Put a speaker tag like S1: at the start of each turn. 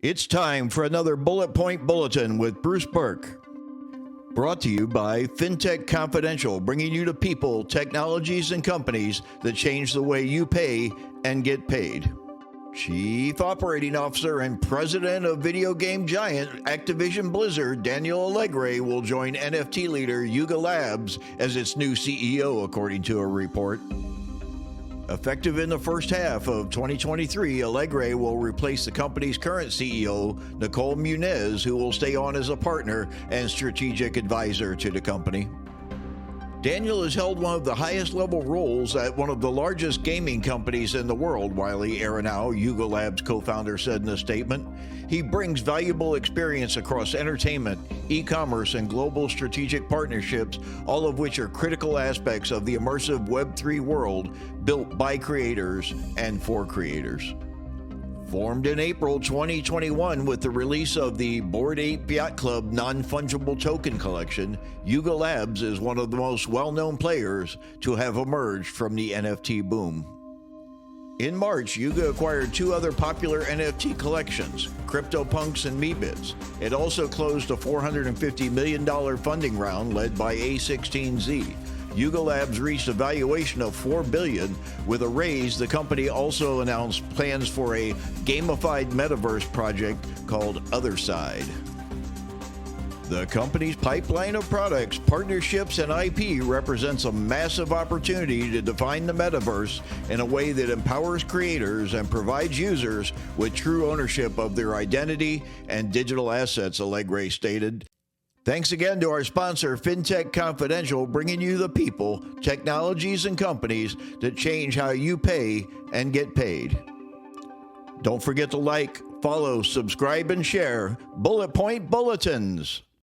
S1: It's time for another Bullet Point Bulletin with Bruce Burke. Brought to you by FinTech Confidential, bringing you to people, technologies, and companies that change the way you pay and get paid. Chief Operating Officer and President of video game giant Activision Blizzard, Daniel Alegre, will join NFT leader Yuga Labs as its new CEO, according to a report. Effective in the first half of 2023, Alegre will replace the company's current CEO, Nicole Muniz, who will stay on as a partner and strategic advisor to the company. Daniel has held one of the highest level roles at one of the largest gaming companies in the world, Wylie Aronow, Yuga Labs co-founder, said in a statement. He brings valuable experience across entertainment, e-commerce, and global strategic partnerships, all of which are critical aspects of the immersive Web3 world built by creators and for creators. Formed in April 2021 with the release of the Bored Ape Yacht Club non-fungible token collection, Yuga Labs is one of the most well-known players to have emerged from the NFT boom. In March, Yuga acquired two other popular NFT collections, CryptoPunks and Meebits. It also closed a $450 million funding round led by A16Z. Yuga Labs reached a valuation of $4 billion. With a raise, the company also announced plans for a gamified metaverse project called Other Side. The company's pipeline of products, partnerships, and IP represents a massive opportunity to define the metaverse in a way that empowers creators and provides users with true ownership of their identity and digital assets, Alegre stated. Thanks again to our sponsor, FinTech Confidential, bringing you the people, technologies, and companies that change how you pay and get paid. Don't forget to like, follow, subscribe, and share Bullet Point Bulletins.